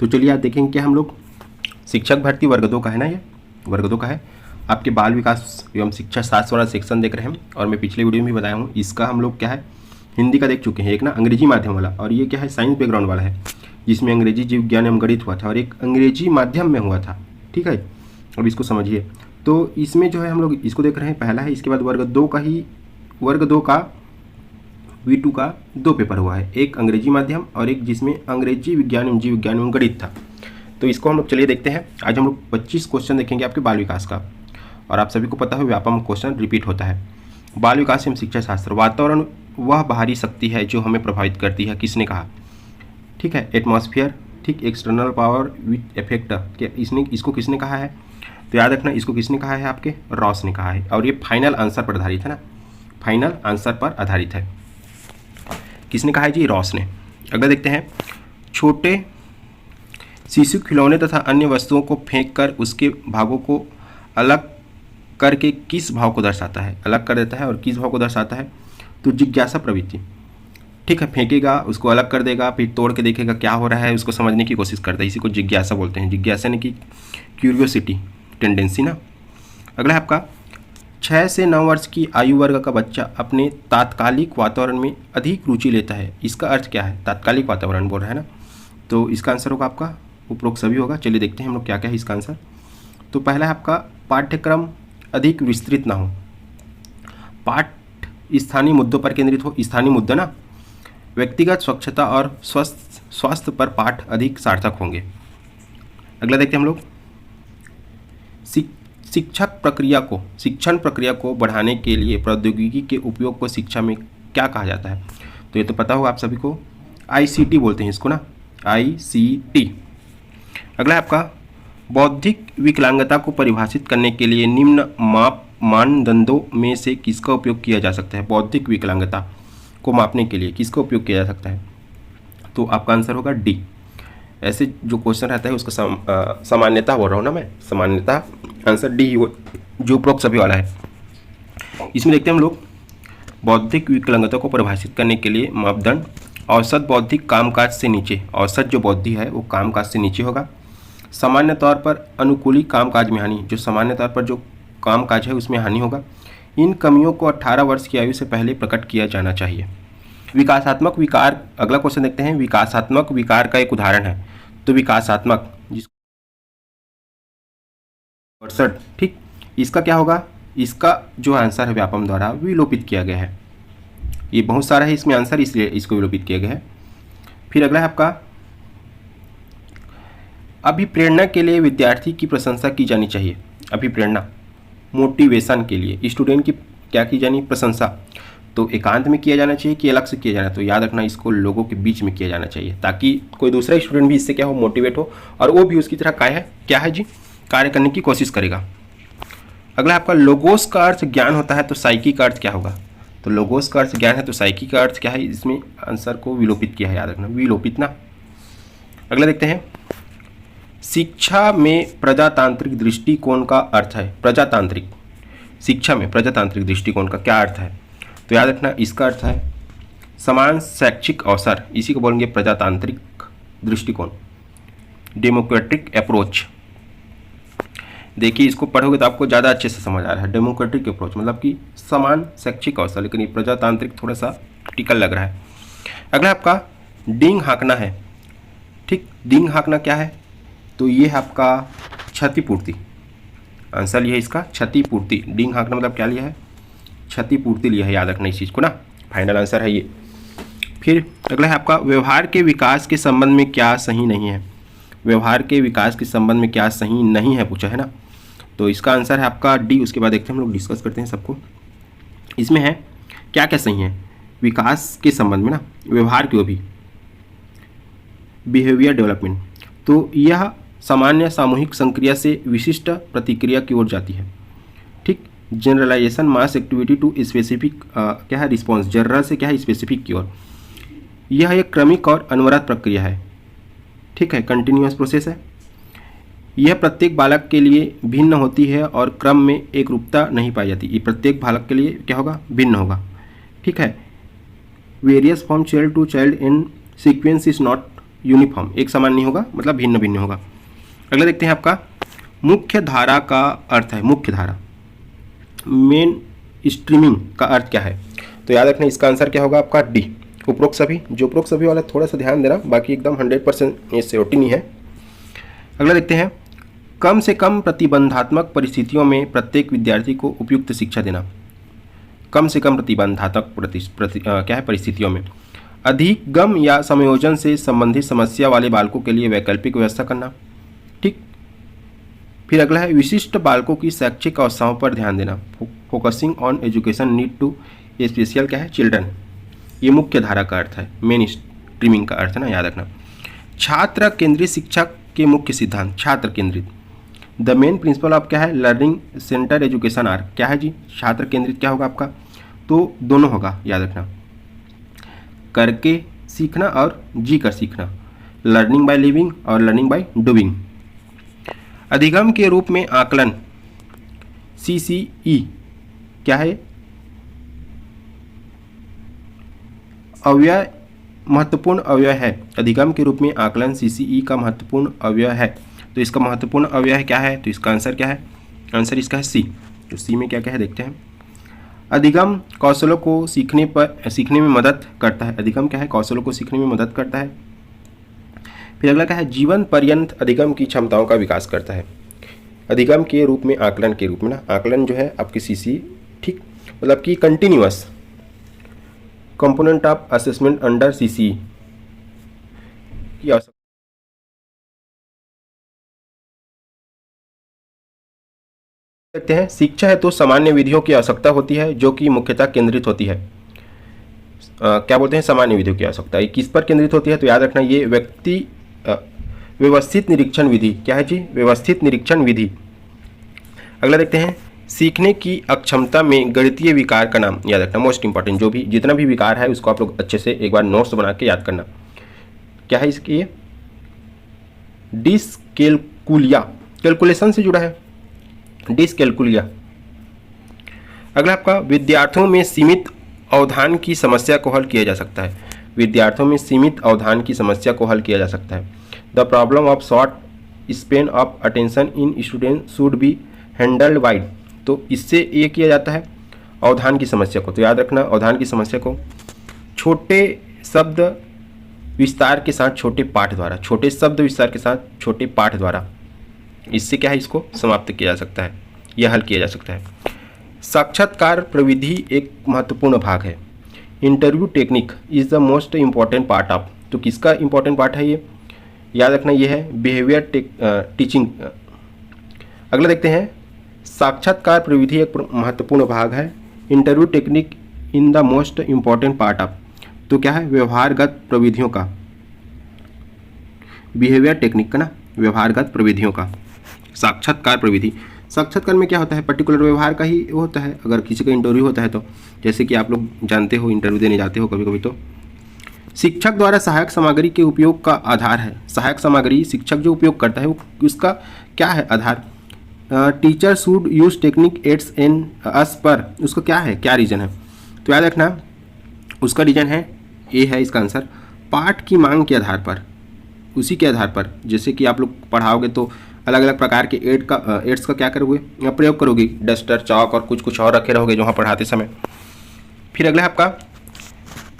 तो चलिए आज देखेंगे कि हम लोग शिक्षक भर्ती वर्ग 2 का है ना, ये वर्ग 2 का है। आपके बाल विकास एवं शिक्षा शास्त्र वाला सेक्शन देख रहे हैं और मैं पिछले वीडियो में भी बताया हूँ। इसका हम लोग क्या है हिंदी का देख चुके हैं, एक ना अंग्रेजी माध्यम वाला, और ये क्या है साइंस बैकग्राउंड वाला है जिसमें अंग्रेजी जीव विज्ञान एवं गणित हुआ था और एक अंग्रेजी माध्यम में हुआ था। ठीक है, अब इसको समझिए। तो इसमें जो है हम लोग इसको देख रहे हैं, पहला है, इसके बाद वर्ग 2 का V2 का 2 पेपर हुआ है, एक अंग्रेजी माध्यम और एक जिसमें अंग्रेजी विज्ञान एवं जीव विज्ञान एवं गणित था। तो इसको हम लोग चलिए देखते हैं। आज हम लोग 25 क्वेश्चन देखेंगे आपके बाल विकास का, और आप सभी को पता है व्यापक क्वेश्चन रिपीट होता है। बाल विकास एवं शिक्षा शास्त्र, वातावरण वह बाहरी शक्ति है जो हमें प्रभावित करती है, किसने कहा? ठीक है, एटमॉस्फेयर। ठीक, एक्सटर्नल पावर विथ इफेक्ट, इसको किसने कहा है? तो याद रखना, इसको किसने कहा है? आपके रॉस ने कहा है, और ये फाइनल आंसर पर आधारित है ना, फाइनल आंसर पर आधारित है। किसने कहा है जी? रॉस ने। अगला देखते हैं, छोटे शिशु खिलौने तथा अन्य वस्तुओं को फेंककर उसके भागों को अलग करके किस भाव को दर्शाता है? अलग कर देता है और किस भाव को दर्शाता है? तो जिज्ञासा प्रवृत्ति। ठीक है, फेंकेगा, उसको अलग कर देगा, फिर तोड़ के देखेगा क्या हो रहा है, उसको समझने की कोशिश करता है, इसी को जिज्ञासा बोलते हैं। जिज्ञासा ने की क्यूरियोसिटी, टेंडेंसी ना। अगला है आपका 6 से 9 वर्ष की आयु वर्ग का बच्चा अपने तात्कालिक वातावरण में अधिक रुचि लेता है, इसका अर्थ क्या है? तात्कालिक वातावरण बोल रहा है ना, तो इसका आंसर होगा आपका उपरोक्त सभी होगा। चलिए देखते हैं हम लोग क्या क्या है इसका आंसर। तो पहला है आपका पाठ्यक्रम अधिक विस्तृत ना हो, पाठ स्थानीय मुद्दों पर केंद्रित हो, स्थानीय मुद्दा ना। व्यक्तिगत स्वच्छता और स्वास्थ्य पर पाठ अधिक सार्थक होंगे। अगला देखते हैं हम लोग, शिक्षण प्रक्रिया को बढ़ाने के लिए प्रौद्योगिकी के उपयोग को शिक्षा में क्या कहा जाता है? तो ये तो पता होगा आप सभी को, ICT बोलते हैं इसको ना, ICT। अगला है आपका बौद्धिक विकलांगता को परिभाषित करने के लिए निम्न मानदंडों में से किसका उपयोग किया जा सकता है? बौद्धिक विकलांगता को मापने के लिए किसका उपयोग किया जा सकता है? तो आपका आंसर होगा D। ऐसे जो क्वेश्चन रहता है उसका सामान्यता बोल रहा हूँ ना मैं, सामान्यता आंसर D ही जो उपरोक्त सभी वाला है। इसमें देखते हैं हम लोग, बौद्धिक विकलांगता को परिभाषित करने के लिए मापदंड औसत बौद्धिक कामकाज से नीचे, औसत जो बौद्धि है वो कामकाज से नीचे होगा। सामान्य तौर पर अनुकूली कामकाज में हानि, जो सामान्य तौर पर जो कामकाज है उसमें हानि होगा। इन कमियों को 18 वर्ष की आयु से पहले प्रकट किया जाना चाहिए। विकासात्मक विकार, अगला क्वेश्चन देखते हैं, विकासात्मक विकार का एक उदाहरण है। तो विकासात्मक जिसको 68, ठीक, इसका क्या होगा? इसका जो आंसर है व्यापम द्वारा विलोपित किया गया है। ये बहुत सारा है इसमें आंसर, इसलिए इसको विलोपित किया गया है। फिर अगला है आपका, अभिप्रेरणा के लिए विद्यार्थी की प्रशंसा की जानी चाहिए। अभिप्रेरणा, मोटिवेशन के लिए स्टूडेंट की क्या की जानी? प्रशंसा। तो एकांत में किया जाना चाहिए कि अलग से किया जाना? तो याद रखना, इसको लोगों के बीच में किया जाना चाहिए ताकि कोई दूसरा स्टूडेंट भी इससे क्या हो, मोटिवेट हो, और वो भी उसकी तरह क्या है जी, कार्य करने की कोशिश करेगा। अगला आपका लोगोस का अर्थ ज्ञान होता है, तो साइकी का अर्थ क्या होगा? तो लोगोस का अर्थ ज्ञान है, तो साइकी का अर्थ क्या है? इसमें आंसर को विलोपित किया है, याद रखना, विलोपित ना। अगला देखते हैं, शिक्षा में प्रजातांत्रिक दृष्टिकोण का अर्थ है। प्रजातांत्रिक, शिक्षा में प्रजातांत्रिक दृष्टिकोण का क्या अर्थ है? तो याद रखना, इसका अर्थ है समान शैक्षिक अवसर, इसी को बोलेंगे प्रजातांत्रिक दृष्टिकोण, डेमोक्रेटिक अप्रोच। देखिए इसको पढ़ोगे तो आपको ज़्यादा अच्छे से समझ आ रहा है। डेमोक्रेटिक अप्रोच मतलब कि समान शैक्षिक अवसर, लेकिन ये प्रजातांत्रिक थोड़ा सा टिकल लग रहा है। अगला आपका डींग हाँकना है। ठीक, डींग हाँकना क्या है? तो ये है आपका क्षतिपूर्ति। आंसर लिया है इसका क्षतिपूर्ति। डींग हाँकना मतलब क्या लिया है? क्षतिपूर्ति लिया है, याद रखना इस चीज़ को ना, फाइनल आंसर है ये। फिर अगला है आपका व्यवहार के विकास के संबंध में क्या सही नहीं है? व्यवहार के विकास के संबंध में क्या सही नहीं है पूछा है ना, तो इसका आंसर है आपका D। उसके बाद देखते हैं हम लोग, डिस्कस करते हैं सबको। इसमें है क्या क्या सही है विकास के संबंध में ना, व्यवहार क्यों भी, बिहेवियर डेवलपमेंट। तो यह सामान्य सामूहिक संक्रिया से विशिष्ट प्रतिक्रिया की ओर जाती है। ठीक, generalisation mass activity to specific क्या है? रिस्पॉन्स। जनरल से क्या है? स्पेसिफिक की ओर। यह एक क्रमिक और अनवरत प्रक्रिया है। ठीक है, कंटिन्यूअस प्रोसेस है। यह प्रत्येक बालक के लिए भिन्न होती है और क्रम में एक रूपता नहीं पाई जाती। ये प्रत्येक बालक के लिए क्या होगा? भिन्न होगा। ठीक है, varies from child to child in sequence is not uniform, एक समान नहीं होगा, मतलब भिन्न भिन्न होगा। अगला देखते हैं आपका मुख्य धारा का अर्थ है, मुख्य धारा, मेन स्ट्रीमिंग का अर्थ क्या है? तो याद रखना इसका आंसर क्या होगा आपका डी, उपरोक्त सभी। जो उपरोक्त सभी वाला थोड़ा सा ध्यान देना, बाकी एकदम 100% ये श्योरिटी नहीं है। अगला देखते हैं कम से कम प्रतिबंधात्मक परिस्थितियों में प्रत्येक विद्यार्थी को उपयुक्त शिक्षा देना। कम से कम प्रतिबंधात्मक क्या है परिस्थितियों में अधिगम या समायोजन से संबंधित समस्या वाले बालकों के लिए वैकल्पिक व्यवस्था करना। ठीक, फिर अगला है विशिष्ट बालकों की शैक्षिक अवस्थाओं पर ध्यान देना, focusing on education need to special क्या है चिल्ड्रन। ये मुख्य धारा का अर्थ है, मेन स्ट्रीमिंग का अर्थ है ना, याद रखना। छात्र केंद्रित शिक्षा के मुख्य सिद्धांत, छात्र केंद्रित, द मेन प्रिंसिपल ऑफ क्या है लर्निंग सेंटर एजुकेशन आर क्या है जी, छात्र केंद्रित क्या होगा आपका? तो दोनों होगा, याद रखना, करके सीखना और जी कर सीखना, लर्निंग बाय लिविंग और लर्निंग बाय डूइंग। अधिगम के रूप में आकलन CCE क्या है? अव्यय, महत्वपूर्ण अव्यय है। अधिगम के रूप में आकलन CCE का महत्वपूर्ण अव्यय है। तो इसका महत्वपूर्ण अव्यय क्या है? तो इसका आंसर क्या है? आंसर इसका है सी। तो सी में क्या क्या है देखते हैं। अधिगम कौशलों को सीखने में मदद करता है। अधिगम क्या है? कौशलों को सीखने में मदद करता है। फिर अगला क्या है? जीवन पर्यंत अधिगम की क्षमताओं का विकास करता है। अधिगम के रूप में आकलन के रूप में ना, आकलन जो है आपकी CCE, ठीक, मतलब कि continuous component of assessment under CCE की आवश्यकता। देखते हैं शिक्षा है तो सामान्य विधियों की आवश्यकता होती है जो कि मुख्यतः केंद्रित होती है। क्या बोलते हैं? सामान्य विधियों की आवश्यकता। ये किस पर केंद्रित होती है? तो याद रखना ये व्यवस्थित निरीक्षण विधि क्या है जी? व्यवस्थित निरीक्षण विधि। अगला देखते हैं सीखने की अक्षमता में गणितीय विकार का नाम, याद रखना मोस्ट इंपॉर्टेंट। जो भी जितना भी विकार है उसको आप लोग अच्छे से एक बार नोट्स बना के याद करना। क्या है इसकी? डिसकैल्कुलिया, कैलकुलेशन से जुड़ा है, डिसकैल्कुलिया। अगला आपका विद्यार्थियों में सीमित अवधान की समस्या को हल किया जा सकता है। विद्यार्थियों में सीमित अवधान की समस्या को हल किया जा सकता है। The problem of short span of attention in student should be handled wide. तो इससे ये किया जाता है अवधान की समस्या को। तो याद रखना अवधान की समस्या को छोटे शब्द विस्तार के साथ छोटे पाठ द्वारा, छोटे शब्द विस्तार के साथ छोटे पाठ द्वारा, इससे क्या है इसको समाप्त किया जा सकता है, यह हल किया जा सकता है। साक्षात्कार प्रविधि एक महत्वपूर्ण भाग है। Interview technique is the most important part of. तो किसका इम्पॉर्टेंट पार्ट है ये? याद रखना ये है बिहेवियर टीचिंग। अगला देखते हैं साक्षात्कार प्रविधि एक महत्वपूर्ण भाग है। Interview technique in the most important part of. तो क्या है? व्यवहारगत प्रविधियों का, बिहेवियर टेक्निक का ना, व्यवहारगत प्रविधियों का साक्षात्कार प्रविधि। साक्षात्कार में क्या होता है? पर्टिकुलर व्यवहार का ही होता है। अगर किसी का इंटरव्यू होता है तो जैसे कि आप लोग जानते हो इंटरव्यू देने जाते हो कभी कभी, तो शिक्षक द्वारा सहायक सामग्री के उपयोग का आधार है। सहायक सामग्री शिक्षक जो उपयोग करता है वो उसका क्या है आधार? Teacher should use technique aids in अस पर, उसका क्या है, क्या रीजन है? तो याद रखना उसका रीजन है ए है इसका आंसर, पाठ की मांग के आधार पर, उसी के आधार पर। जैसे कि आप लोग पढ़ाओगे तो अलग अलग प्रकार के एड्स का क्या करोगे? प्रयोग करोगे, डस्टर, चौक और कुछ कुछ और रखे रहोगे जो वहाँ पढ़ाते समय। फिर अगला है आपका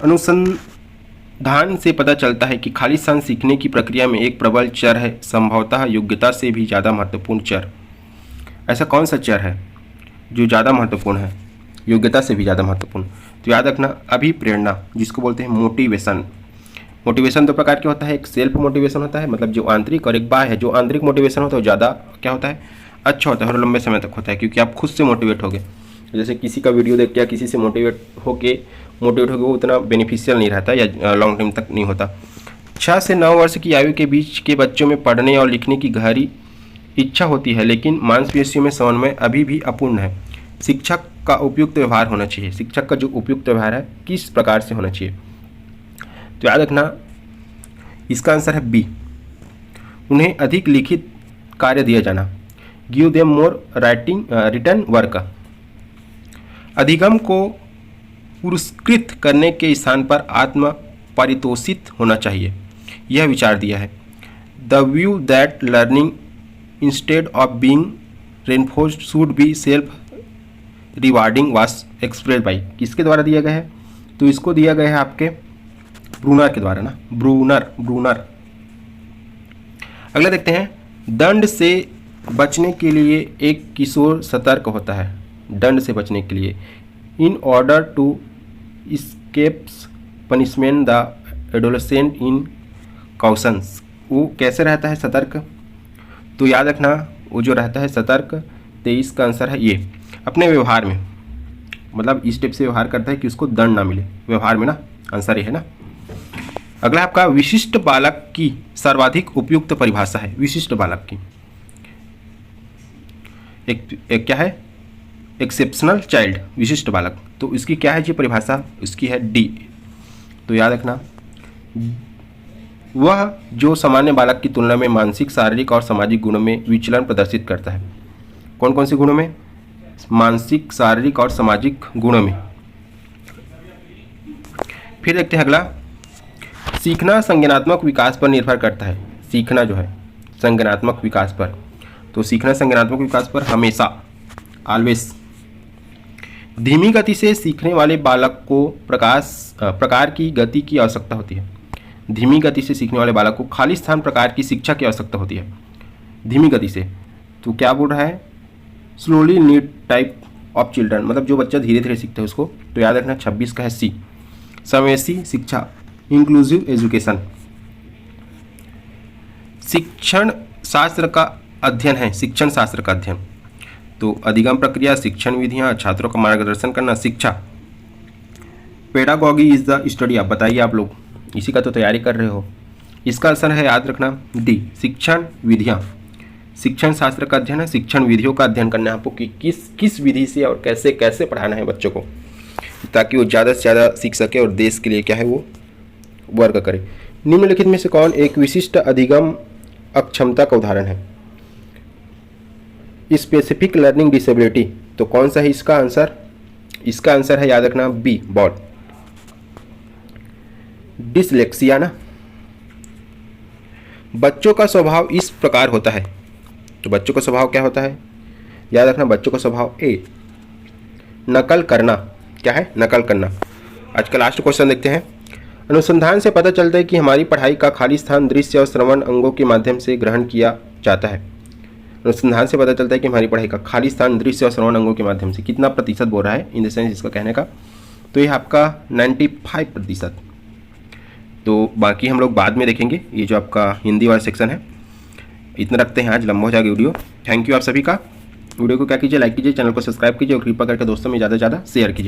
अनुसंधान से पता चलता है कि खाली स्थान सीखने की प्रक्रिया में एक प्रबल चर है, संभवतः योग्यता से भी ज़्यादा महत्वपूर्ण चर। ऐसा कौन सा चर है जो ज़्यादा महत्वपूर्ण है, योग्यता से भी ज़्यादा महत्वपूर्ण? तो याद रखना अभिप्रेरणा, जिसको बोलते हैं मोटिवेशन। मोटिवेशन दो प्रकार के होता है, एक सेल्फ मोटिवेशन होता है, मतलब जो आंतरिक, और एक बाह्य है। जो आंतरिक मोटिवेशन होता है वो ज़्यादा क्या होता है, अच्छा होता है और लंबे समय तक होता है, क्योंकि आप खुद से मोटिवेट होगे। जैसे किसी का वीडियो देख के या किसी से मोटिवेट होगे वो उतना बेनिफिशियल नहीं रहता या लॉन्ग टाइम तक नहीं होता। 6 से 9 वर्ष की आयु के बीच के बच्चों में पढ़ने और लिखने की गहरी इच्छा होती है, लेकिन मांसपेशियों में समन्वय अभी भी अपूर्ण है। शिक्षक का उपयुक्त व्यवहार होना चाहिए। शिक्षक का जो उपयुक्त व्यवहार है किस प्रकार से होना चाहिए? तो याद रखना इसका आंसर है बी, उन्हें अधिक लिखित कार्य दिया जाना, give them more written work. अधिगम को पुरस्कृत करने के स्थान पर आत्म परितोषित होना चाहिए। यह विचार दिया है। The view that learning instead of being reinforced should be self rewarding was expressed by, किसके द्वारा दिया गया है? तो इसको दिया गया है आपके ब्रूनर के द्वारा ना, ब्रूनर। अगला देखते हैं, दंड से बचने के लिए एक किशोर सतर्क होता है। दंड से बचने के लिए, in order to escapes punishment the adolescent in cautions, वो कैसे रहता है? सतर्क। तो याद रखना, वो जो रहता है सतर्क, 23 का आंसर है ये, अपने व्यवहार में, मतलब इस टाइप से व्यवहार करता है कि उसको दंड ना मिले व्यवहार में ना, आंसर ये है ना। अगला आपका विशिष्ट बालक की सर्वाधिक उपयुक्त परिभाषा है। विशिष्ट बालक की एक क्या है? एक्सेप्शनल चाइल्ड, विशिष्ट बालक। तो इसकी क्या है जी परिभाषा? इसकी है डी। तो याद रखना, वह जो सामान्य बालक की तुलना में मानसिक, शारीरिक और सामाजिक गुणों में विचलन प्रदर्शित करता है। कौन कौन से गुणों में? मानसिक, शारीरिक और सामाजिक गुणों में। फिर देखते हैं अगला, सीखना संज्ञानात्मक विकास पर निर्भर करता है। सीखना जो है संज्ञानात्मक विकास पर, तो सीखना संज्ञानात्मक विकास पर हमेशा, ऑलवेज। धीमी गति से सीखने वाले बालक को प्रकार की गति की आवश्यकता होती है। धीमी गति से सीखने वाले बालक को खाली स्थान प्रकार की शिक्षा की आवश्यकता होती है, धीमी गति से। तो क्या बोल रहा है? Slowly need type of children, मतलब जो बच्चा धीरे धीरे सीखता है उसको। तो याद रखना 26 का है सी, समावेशी शिक्षा, इंक्लूसिव एजुकेशन। शिक्षण शास्त्र का अध्ययन है, शिक्षण शास्त्र का अध्ययन। तो अधिगम प्रक्रिया, शिक्षण विधियां, छात्रों का मार्गदर्शन करना, शिक्षा। पेडागॉगी इज द स्टडी, आप बताइए, आप लोग इसी का तो तैयारी कर रहे हो। इसका आंसर है, याद रखना, डी, शिक्षण विधियां। शिक्षण शास्त्र का अध्ययन है, शिक्षण विधियों का अध्ययन करना है आपको कि किस विधि से और कैसे कैसे पढ़ाना है बच्चों को, ताकि वो ज़्यादा से ज़्यादा सीख सके और देश के लिए क्या है वो वर्क करे। निम्नलिखित में से कौन एक विशिष्ट अधिगम अक्षमता का उदाहरण है? स्पेसिफिक लर्निंग डिसेबिलिटी, तो कौन सा है इसका आंसर? इसका आंसर है, याद रखना, बी, बॉड। डिसलेक्सिया ना। बच्चों का स्वभाव इस प्रकार होता है, तो बच्चों का स्वभाव क्या होता है? याद रखना, बच्चों का स्वभाव ए, नकल करना। क्या है? नकल करना। आज का लास्ट क्वेश्चन देखते हैं। अनुसंधान से पता चलता है कि हमारी पढ़ाई का खाली स्थान दृश्य और श्रवण अंगों के माध्यम से ग्रहण किया जाता है। अनुसंधान से पता चलता है कि हमारी पढ़ाई का खाली स्थान दृश्य और श्रवण अंगों के माध्यम से, कितना प्रतिशत बोल रहा है इन द सेंस इसका कहने का? तो ये आपका 95%। तो बाकी हम लोग बाद में देखेंगे, ये जो आपका हिंदी वाला सेक्शन है। इतना रखते हैं, आज लंबा हो जाएगा वीडियो। थैंक यू आप सभी का। वीडियो को क्या कीजिए, लाइक कीजिए, चैनल को सब्सक्राइब कीजिए और कृपा करके दोस्तों में ज़्यादा से ज़्यादा शेयर कीजिए।